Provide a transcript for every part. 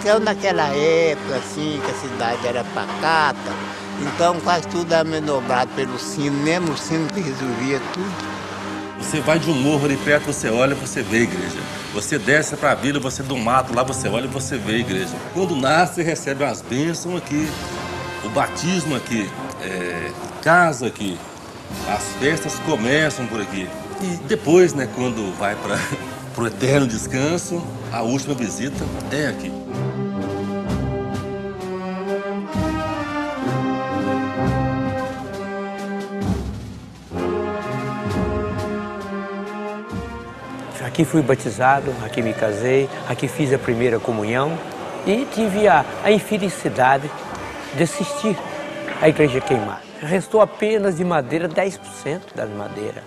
Então, naquela época, assim, que a cidade era pacata, então quase tudo era manobrado pelo sino, mesmo o sino que resolvia tudo. Você vai de um morro ali perto, você olha, você vê a igreja. Você desce para a vila, você do mato, lá você olha e você vê a igreja. Quando nasce, recebe as bênçãos aqui, o batismo aqui, casa aqui, as festas começam por aqui. E depois, né, quando vai para o eterno descanso, a última visita é aqui. Aqui fui batizado, aqui me casei, aqui fiz a primeira comunhão e tive a infelicidade de assistir à igreja queimada. Restou apenas de madeira 10% da madeira.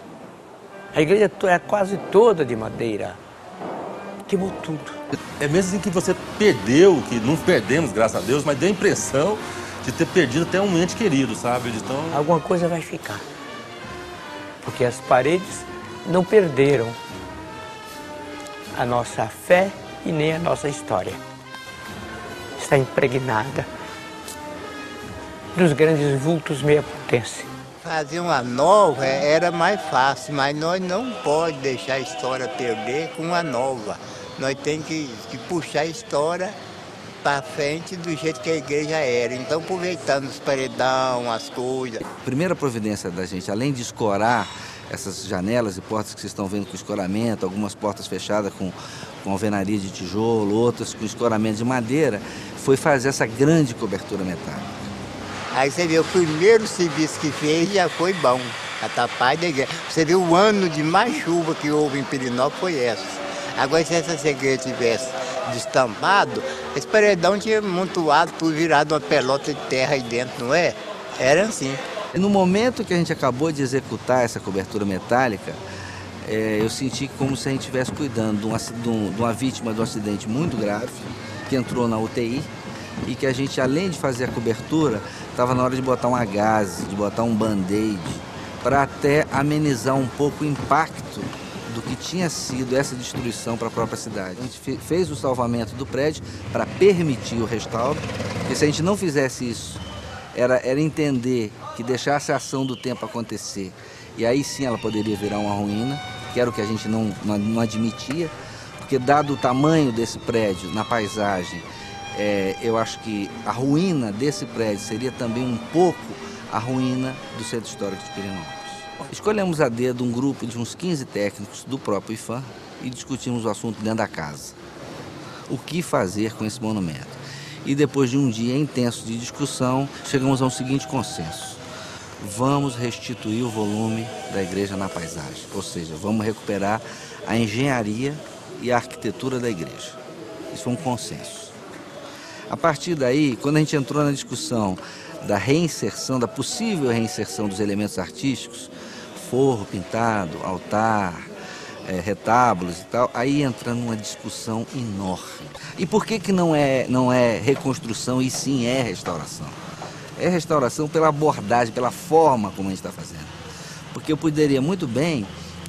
A igreja é quase toda de madeira. Queimou tudo. É mesmo assim que você perdeu, que não perdemos, graças a Deus, mas deu a impressão de ter perdido até um ente querido, sabe? Então... Alguma coisa vai ficar. Porque as paredes não perderam a nossa fé e nem a nossa história. Está impregnada dos grandes vultos meia-potense. Fazer uma nova era mais fácil, mas nós não podemos deixar a história perder com uma nova. Nós temos que puxar a história para frente do jeito que a igreja era. Então, aproveitando os paredão, as coisas. A primeira providência da gente, além de escorar essas janelas e portas que vocês estão vendo com escoramento, algumas portas fechadas com alvenaria de tijolo, outras com escoramento de madeira, foi fazer essa grande cobertura metálica. Aí você vê, o primeiro serviço que fez já foi bom, a tapagem da igreja. Você vê o ano de mais chuva que houve em Pirenópolis foi essa. Agora, se essa igreja tivesse destampado, esse paredão tinha montuado, tudo virado uma pelota de terra aí dentro, não é? Era assim. No momento que a gente acabou de executar essa cobertura metálica, eu senti como se a gente estivesse cuidando de uma vítima de um acidente muito grave, que entrou na UTI, e que a gente, além de fazer a cobertura, estava na hora de botar uma gaze, de botar um band-aid, para até amenizar um pouco o impacto do que tinha sido essa destruição para a própria cidade. A gente fez o salvamento do prédio para permitir o restauro, porque se a gente não fizesse isso, era entender que deixasse a ação do tempo acontecer, e aí sim ela poderia virar uma ruína, que era o que a gente não admitia, porque dado o tamanho desse prédio na paisagem, eu acho que a ruína desse prédio seria também um pouco a ruína do Centro Histórico de Pirenópolis. Escolhemos a dedo um grupo de uns 15 técnicos do próprio IPHAN e discutimos o assunto dentro da casa. O que fazer com esse monumento? E depois de um dia intenso de discussão, chegamos ao seguinte consenso: vamos restituir o volume da igreja na paisagem, ou seja, vamos recuperar a engenharia e a arquitetura da igreja. Isso foi um consenso. A partir daí, quando a gente entrou na discussão da reinserção, da possível reinserção dos elementos artísticos, forro pintado, altar, retábulos e tal, aí entra numa discussão enorme. E por que não é reconstrução e sim é restauração? É restauração pela abordagem, pela forma como a gente está fazendo. Porque eu poderia muito bem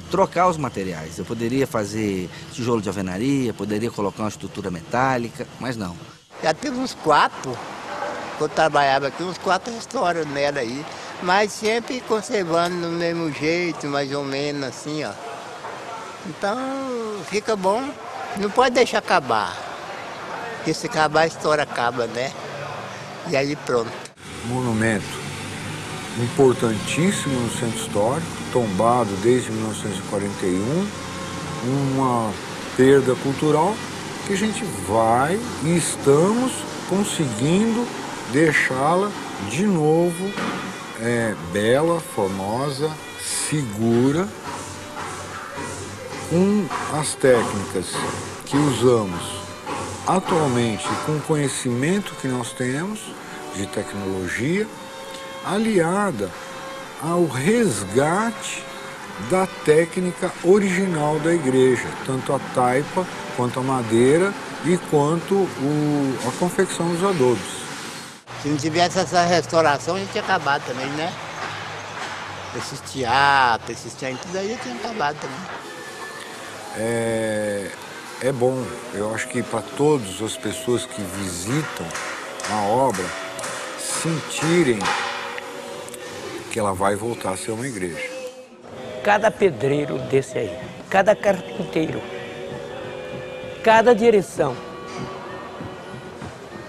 trocar os materiais, eu poderia fazer tijolo de alvenaria, poderia colocar uma estrutura metálica, mas não. Já teve uns 4, quando eu trabalhava aqui, uns 4 restaurantes nela aí, mas sempre conservando do mesmo jeito, mais ou menos assim, ó. Então, fica bom, não pode deixar acabar, porque se acabar a história acaba, né? E aí pronto. Monumento importantíssimo no Centro Histórico, tombado desde 1941, uma perda cultural que a gente vai e estamos conseguindo deixá-la de novo bela, formosa, segura, com as técnicas que usamos atualmente, com o conhecimento que nós temos de tecnologia, aliada ao resgate da técnica original da igreja, tanto a taipa, quanto a madeira e quanto a confecção dos adobes. Se não tivesse essa restauração, a gente tinha acabado também, né? Esses teatros, esses trem, tudo aí já tinha acabado também. é bom. Eu acho que para todas as pessoas que visitam a obra sentirem que ela vai voltar a ser uma igreja. Cada pedreiro desse aí, cada carpinteiro, cada direção,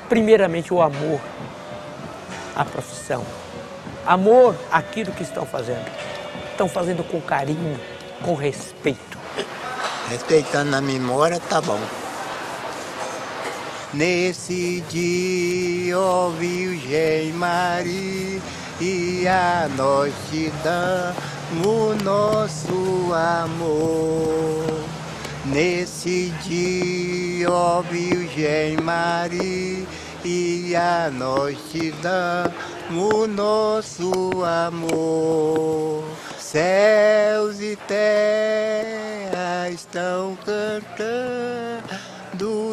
primeiramente o amor à profissão, amor àquilo que estão fazendo. Estão fazendo com carinho, com respeito. Respeitando a memória, tá bom. Nesse dia, ó Virgem Maria, nós te damos nosso amor. Nesse dia, ó Virgem Maria, nós te damos nosso amor. Céus e terra estão cantando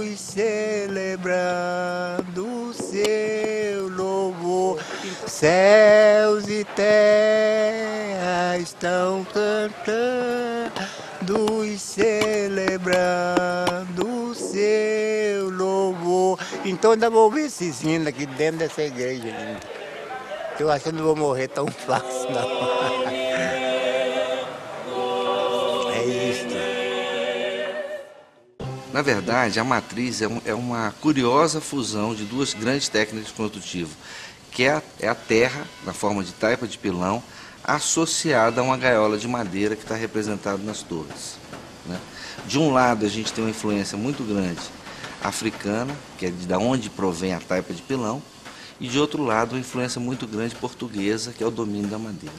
e celebrando o seu louvor. Céus e terra estão cantando e celebrando o seu louvor. Então ainda vou ver esses hinos aqui dentro dessa igreja ainda. Eu acho que eu não vou morrer tão fácil, não. Na verdade, a matriz é uma curiosa fusão de duas grandes técnicas construtivas, que é a terra, na forma de taipa de pilão, associada a uma gaiola de madeira que está representada nas torres, né? De um lado, a gente tem uma influência muito grande africana, que é de onde provém a taipa de pilão, e de outro lado, uma influência muito grande portuguesa, que é o domínio da madeira.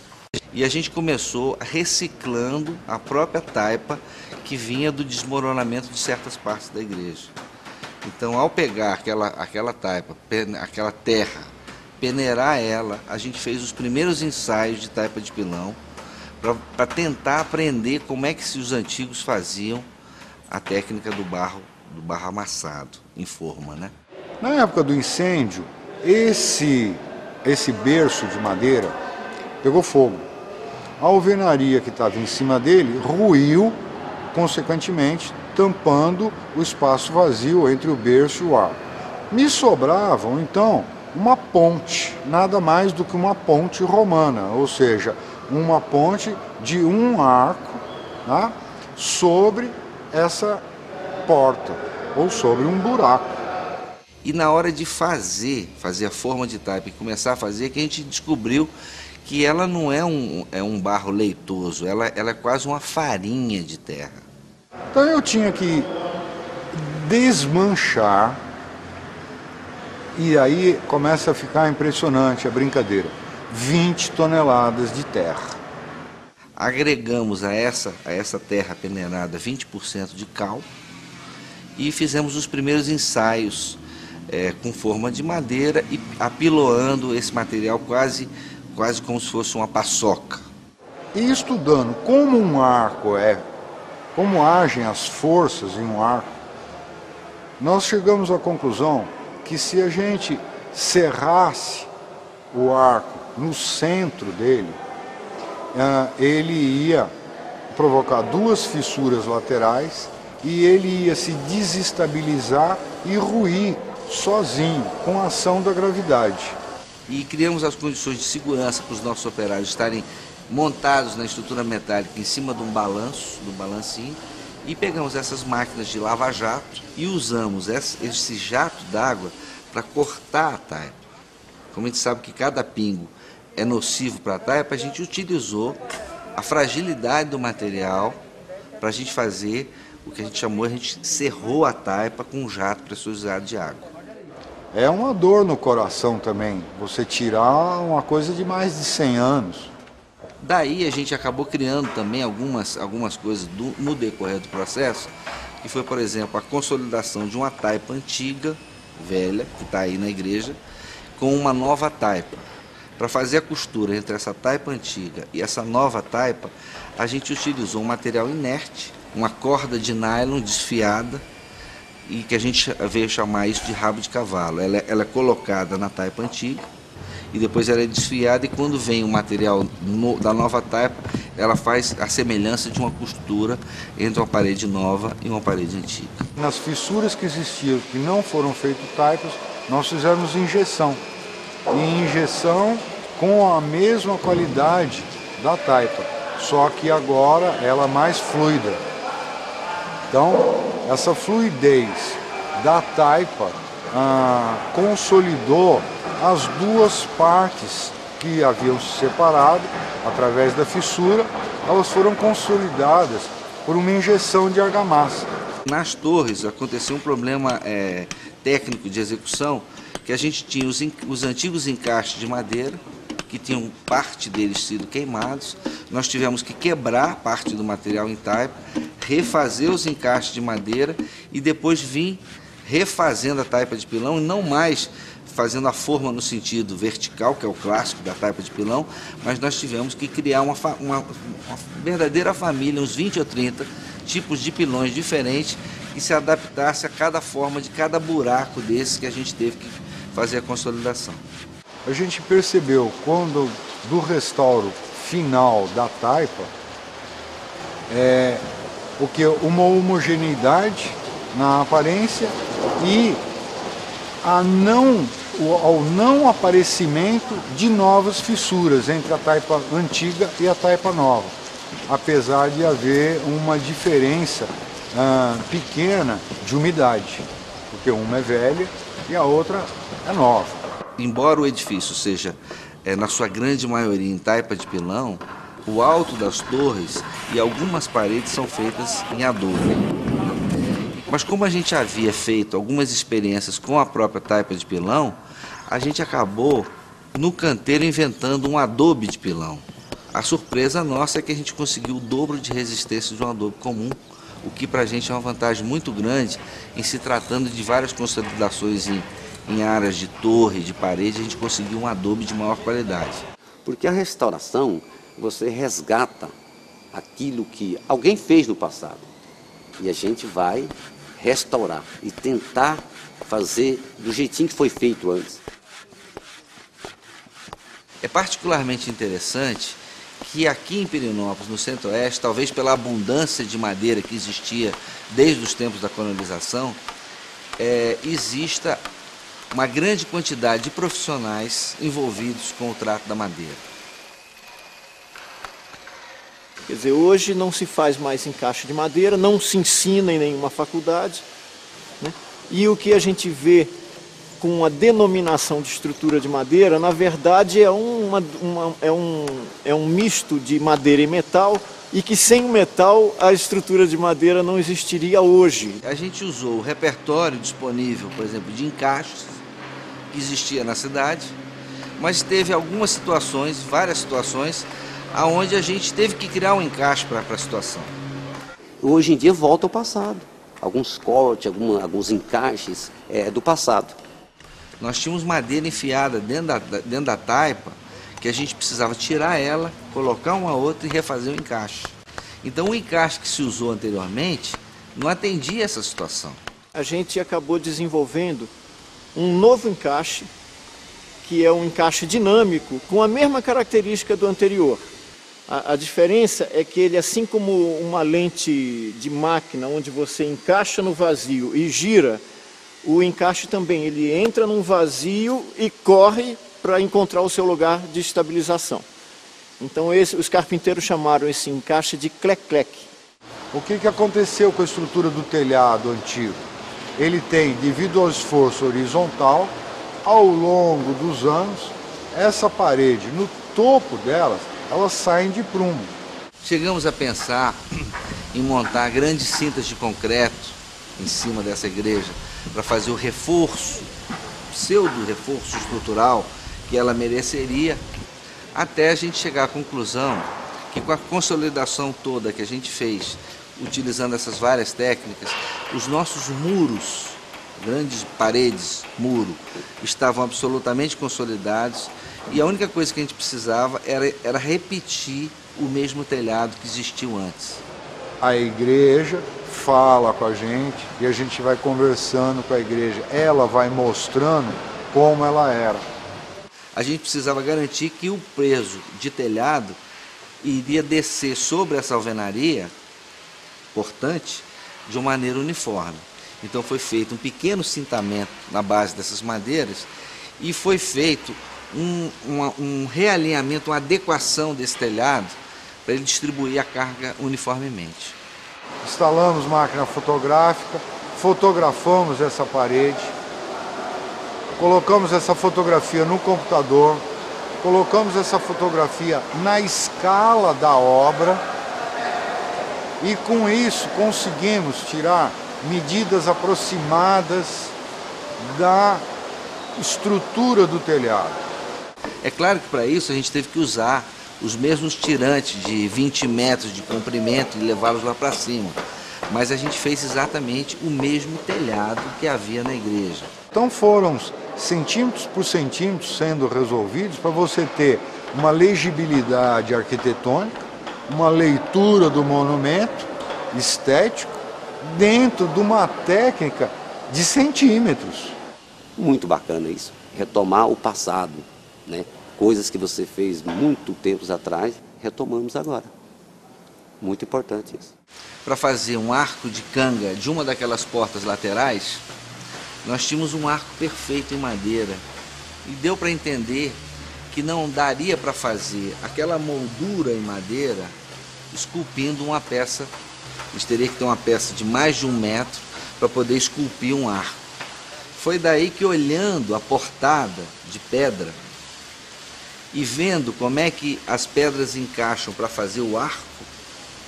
E a gente começou reciclando a própria taipa que vinha do desmoronamento de certas partes da igreja. Então, ao pegar aquela taipa, aquela terra, peneirar ela, a gente fez os primeiros ensaios de taipa de pilão para tentar aprender como é que os antigos faziam a técnica do barro amassado em forma, né? Na época do incêndio, esse berço de madeira pegou fogo. A alvenaria que estava em cima dele ruiu, consequentemente, tampando o espaço vazio entre o berço e o arco. Me sobravam, então, uma ponte, nada mais do que uma ponte romana, ou seja, uma ponte de um arco, né, sobre essa porta, ou sobre um buraco. E na hora de fazer a forma de taipa e começar a fazer, que a gente descobriu que ela não é um barro leitoso, ela é quase uma farinha de terra. Então eu tinha que desmanchar, e aí começa a ficar impressionante a brincadeira. 20 toneladas de terra. Agregamos a essa terra peneirada 20% de cal e fizemos os primeiros ensaios com forma de madeira e apiloando esse material quase como se fosse uma paçoca. E estudando como um arco como agem as forças em um arco, nós chegamos à conclusão que se a gente serrasse o arco no centro dele, ele ia provocar duas fissuras laterais e ele ia se desestabilizar e ruir sozinho, com a ação da gravidade. E criamos as condições de segurança para os nossos operários estarem montados na estrutura metálica em cima de um balanço, do balancinho, e pegamos essas máquinas de lava-jato e usamos esse jato d'água para cortar a taipa. Como a gente sabe que cada pingo é nocivo para a taipa, a gente utilizou a fragilidade do material para a gente fazer o que a gente serrou a taipa com um jato pressurizado de água. É uma dor no coração também, você tirar uma coisa de mais de 100 anos. Daí a gente acabou criando também algumas coisas no decorrer do processo, que foi, por exemplo, a consolidação de uma taipa antiga, velha, que está aí na igreja, com uma nova taipa. Para fazer a costura entre essa taipa antiga e essa nova taipa, a gente utilizou um material inerte, uma corda de nylon desfiada, e que a gente veio chamar isso de rabo de cavalo. Ela é colocada na taipa antiga e depois ela é desfiada, e quando vem o material da nova taipa, ela faz a semelhança de uma costura entre uma parede nova e uma parede antiga. Nas fissuras que existiam, que não foram feitas taipas, nós fizemos injeção. E injeção com a mesma qualidade da taipa, só que agora ela é mais fluida. Então, essa fluidez da taipa consolidou as duas partes que haviam se separado através da fissura, elas foram consolidadas por uma injeção de argamassa. Nas torres aconteceu um problema técnico de execução, que a gente tinha os antigos encaixes de madeira, que tinham parte deles sido queimados. Nós tivemos que quebrar parte do material em taipa, refazer os encaixes de madeira e depois vir refazendo a taipa de pilão, e não mais fazendo a forma no sentido vertical, que é o clássico da taipa de pilão, mas nós tivemos que criar uma verdadeira família, uns 20 ou 30 tipos de pilões diferentes, que se adaptasse a cada forma de cada buraco desses que a gente teve que fazer a consolidação. A gente percebeu, quando do restauro final da taipa, uma homogeneidade na aparência e ao não aparecimento de novas fissuras entre a taipa antiga e a taipa nova, apesar de haver uma diferença pequena de umidade, porque uma é velha e a outra é nova. Embora o edifício seja, na sua grande maioria, em taipa de pilão, o alto das torres e algumas paredes são feitas em adobe. Mas como a gente havia feito algumas experiências com a própria taipa de pilão, a gente acabou, no canteiro, inventando um adobe de pilão. A surpresa nossa é que a gente conseguiu o dobro de resistência de um adobe comum, o que para a gente é uma vantagem muito grande em se tratando de várias consolidações em áreas de torre, de parede, a gente conseguiu um adobe de maior qualidade. Porque a restauração, você resgata aquilo que alguém fez no passado. E a gente vai restaurar e tentar fazer do jeitinho que foi feito antes. É particularmente interessante que aqui em Pirenópolis, no Centro-Oeste, talvez pela abundância de madeira que existia desde os tempos da colonização, exista uma grande quantidade de profissionais envolvidos com o trato da madeira. Quer dizer, hoje não se faz mais encaixe de madeira, não se ensina em nenhuma faculdade, né? E o que a gente vê com a denominação de estrutura de madeira, na verdade é um misto de madeira e metal, e que sem o metal a estrutura de madeira não existiria hoje. A gente usou o repertório disponível, por exemplo, de encaixes, que existia na cidade, mas teve algumas situações, várias situações, onde a gente teve que criar um encaixe para a situação. Hoje em dia volta ao passado. Alguns cortes, alguns encaixes do passado. Nós tínhamos madeira enfiada dentro da taipa, que a gente precisava tirar ela, colocar uma outra e refazer o encaixe. Então o encaixe que se usou anteriormente não atendia essa situação. A gente acabou desenvolvendo um novo encaixe, que é um encaixe dinâmico, com a mesma característica do anterior. A diferença é que ele, assim como uma lente de máquina, onde você encaixa no vazio e gira, o encaixe também, ele entra num vazio e corre para encontrar o seu lugar de estabilização. Então os carpinteiros chamaram esse encaixe de clec-clec. O que aconteceu com a estrutura do telhado antigo? Ele tem, devido ao esforço horizontal, ao longo dos anos, essa parede, no topo delas, elas saem de prumo. Chegamos a pensar em montar grandes cintas de concreto em cima dessa igreja para fazer o reforço, pseudo-reforço estrutural que ela mereceria, até a gente chegar à conclusão que com a consolidação toda que a gente fez, utilizando essas várias técnicas, os nossos muros, grandes paredes, muro, estavam absolutamente consolidados e a única coisa que a gente precisava era repetir o mesmo telhado que existiu antes. A igreja fala com a gente e a gente vai conversando com a igreja, ela vai mostrando como ela era. a gente precisava garantir que o peso de telhado iria descer sobre essa alvenaria portante de uma maneira uniforme. Então foi feito um pequeno cintamento na base dessas madeiras e foi feito um realinhamento, uma adequação desse telhado para ele distribuir a carga uniformemente. Instalamos máquina fotográfica, fotografamos essa parede, colocamos essa fotografia no computador, colocamos essa fotografia na escala da obra e com isso conseguimos tirar medidas aproximadas da estrutura do telhado. É claro que para isso a gente teve que usar os mesmos tirantes de 20 metros de comprimento e levá-los lá para cima. Mas a gente fez exatamente o mesmo telhado que havia na igreja. Então foram centímetros por centímetros sendo resolvidos para você ter uma legibilidade arquitetônica, uma leitura do monumento estético dentro de uma técnica de centímetros. Muito bacana isso, retomar o passado, né? Coisas que você fez muito tempos atrás, retomamos agora. Muito importante isso. Para fazer um arco de canga de uma daquelas portas laterais, nós tínhamos um arco perfeito em madeira. E deu para entender que não daria para fazer aquela moldura em madeira esculpindo uma peça. A gente teria que ter uma peça de mais de 1 metro para poder esculpir um arco. Foi daí que, olhando a portada de pedra e vendo como é que as pedras encaixam para fazer o arco,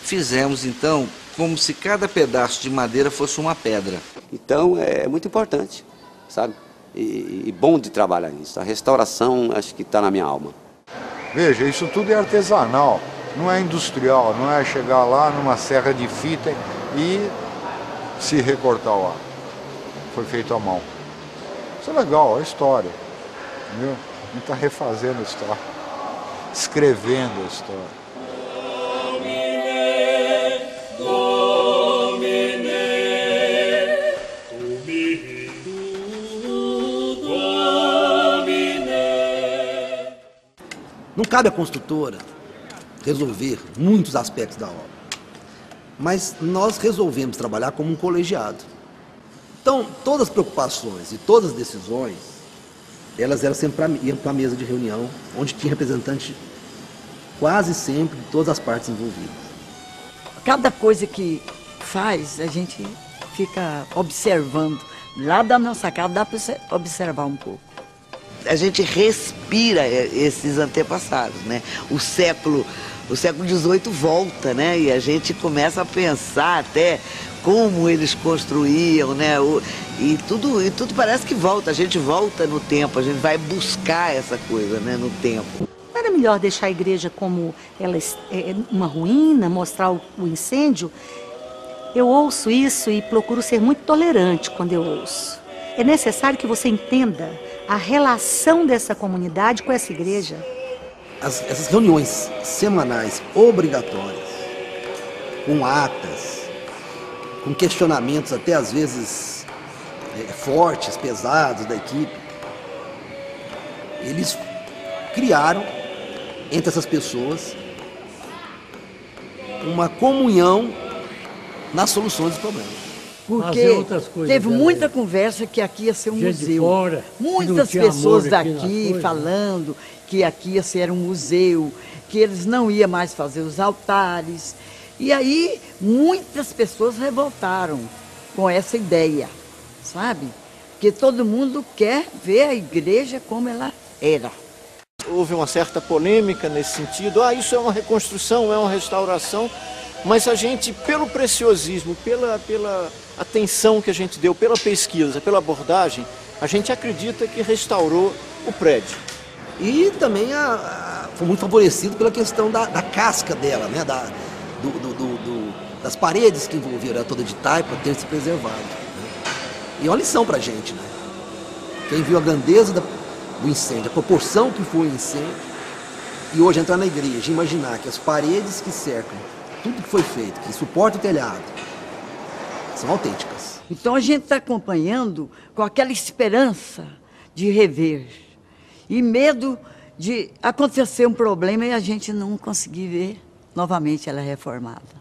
fizemos então como se cada pedaço de madeira fosse uma pedra. Então é muito importante, sabe? E bom de trabalhar nisso. A restauração acho que está na minha alma. Veja, isso tudo é artesanal, não é industrial, não é chegar lá numa serra de fita e se recortar o arco. Foi feito à mão. Isso é legal, é história, entendeu? A gente está refazendo a história, escrevendo a história. Não cabe à construtora resolver muitos aspectos da obra, mas nós resolvemos trabalhar como um colegiado. Então, todas as preocupações e todas as decisões, elas eram sempre iam para a mesa de reunião, onde tinha representante quase sempre de todas as partes envolvidas. Cada coisa que faz, a gente fica observando. Lá da nossa casa dá para observar um pouco. A gente respira esses antepassados, né? O século XVIII volta, né? E a gente começa a pensar até como eles construíam, né? E tudo parece que volta. A gente volta no tempo, a gente vai buscar essa coisa, né? No tempo. Não era melhor deixar a igreja como ela é uma ruína, mostrar o incêndio? Eu ouço isso e procuro ser muito tolerante quando eu ouço. É necessário que você entenda a relação dessa comunidade com essa igreja. Essas reuniões semanais obrigatórias, com atas, com questionamentos até às vezes fortes, pesados da equipe, eles criaram entre essas pessoas uma comunhão nas soluções dos problemas. Porque teve muita conversa que aqui ia ser um museu. Fora, muitas pessoas daqui falando que aqui ia ser um museu, que eles não iam mais fazer os altares. E aí muitas pessoas revoltaram com essa ideia, sabe? Porque todo mundo quer ver a igreja como ela era. Houve uma certa polêmica nesse sentido. Isso é uma reconstrução, é uma restauração. Mas a gente, pelo preciosismo, pela atenção que a gente deu, pela pesquisa, pela abordagem, a gente acredita que restaurou o prédio. E também foi muito favorecido pela questão da casca dela, né? Das paredes que envolveram ela toda de taipa ter se preservado. Né? E é uma lição pra gente, né? Quem viu a grandeza do incêndio, a proporção que foi o incêndio, e hoje entrar na igreja e imaginar que as paredes que cercam tudo que foi feito, que suporta o telhado, são autênticas. Então a gente está acompanhando com aquela esperança de rever. e medo de acontecer um problema e a gente não conseguir ver novamente ela reformada.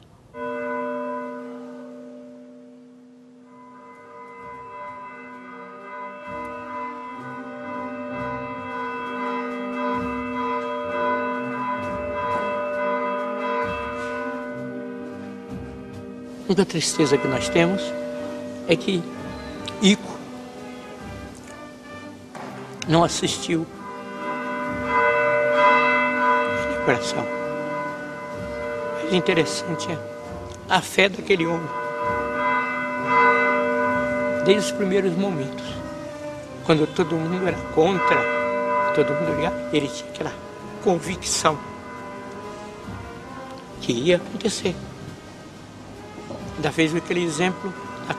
Uma tristeza que nós temos é que Ico não assistiu à inauguração. Mas interessante é a fé daquele homem. Desde os primeiros momentos, quando todo mundo era contra, todo mundo ligava, ele tinha aquela convicção que ia acontecer. Ainda fez aquele exemplo da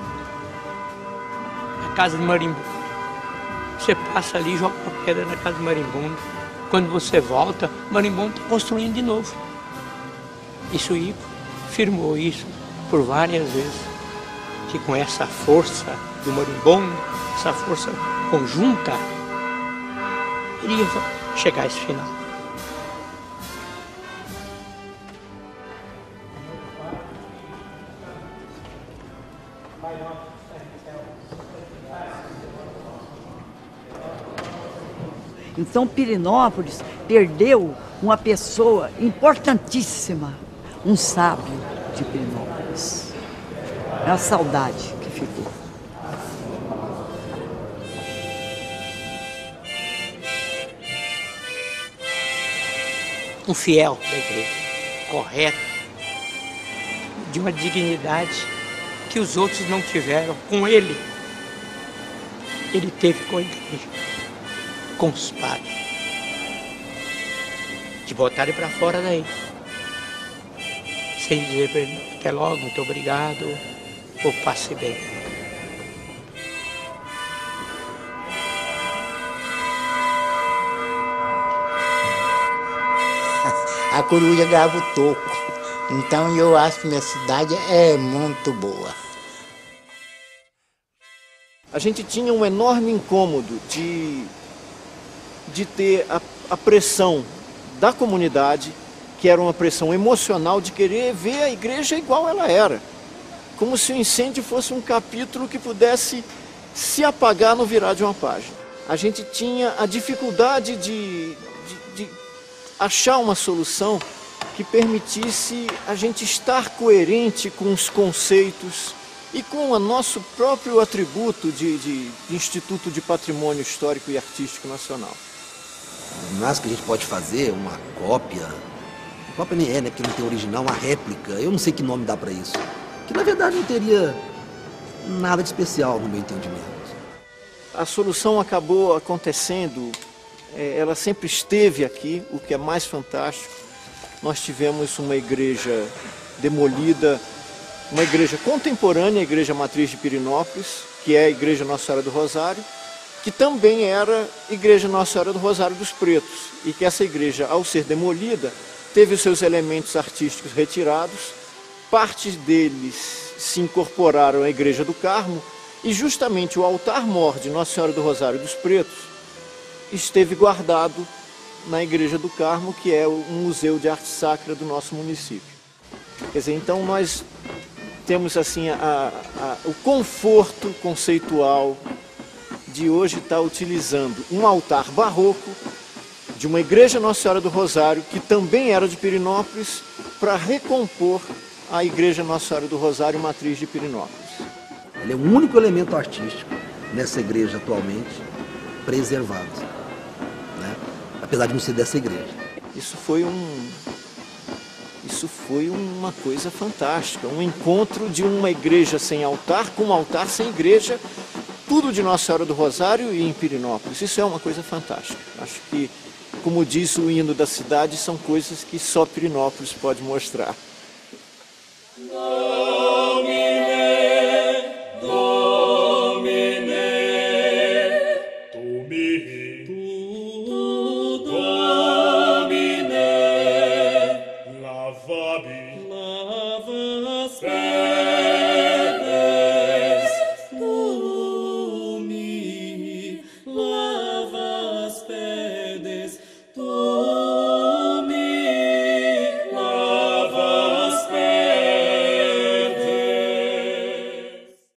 casa de marimbondo. Você passa ali e joga uma pedra na casa de marimbondo. Quando você volta, o marimbondo está construindo de novo. Isso Ico firmou isso por várias vezes, que com essa força do marimbondo, essa força conjunta, iria chegar a esse final. Então, Pirenópolis perdeu uma pessoa importantíssima, um sábio de Pirenópolis. É a saudade que ficou. Um fiel da igreja, correto, de uma dignidade que os outros não tiveram com ele. Ele teve com a igreja, com os padres, de botar ele para fora daí, sem dizer para ele, até logo, muito obrigado, ou passe bem. A coruja grava o toco, então eu acho que minha cidade é muito boa. A gente tinha um enorme incômodo de ter a pressão da comunidade, que era uma pressão emocional de querer ver a igreja igual ela era. Como se o incêndio fosse um capítulo que pudesse se apagar no virar de uma página. A gente tinha a dificuldade de achar uma solução que permitisse a gente estar coerente com os conceitos e com o nosso próprio atributo de Instituto de Patrimônio Histórico e Artístico Nacional. O máximo que a gente pode fazer uma cópia nem é, né? Porque não tem original, uma réplica. Eu não sei que nome dá para isso. Que na verdade não teria nada de especial no meu entendimento. A solução acabou acontecendo, ela sempre esteve aqui, o que é mais fantástico. Nós tivemos uma igreja demolida, uma igreja contemporânea, a Igreja Matriz de Pirenópolis, que é a Igreja Nossa Senhora do Rosário, que também era Igreja Nossa Senhora do Rosário dos Pretos, e que essa igreja, ao ser demolida, teve os seus elementos artísticos retirados, parte deles se incorporaram à Igreja do Carmo, e justamente o altar-mor de Nossa Senhora do Rosário dos Pretos esteve guardado na Igreja do Carmo, que é um museu de arte sacra do nosso município. Quer dizer, então nós temos assim o conforto conceitual de hoje estar utilizando um altar barroco de uma igreja Nossa Senhora do Rosário, que também era de Pirenópolis, para recompor a igreja Nossa Senhora do Rosário Matriz de Pirenópolis. Ele é o único elemento artístico nessa igreja atualmente preservado, né? Apesar de não ser dessa igreja. Isso foi uma coisa fantástica, um encontro de uma igreja sem altar com um altar sem igreja, tudo de Nossa Senhora do Rosário e em Pirenópolis. Isso é uma coisa fantástica. Acho que, como diz o hino da cidade, são coisas que só Pirenópolis pode mostrar.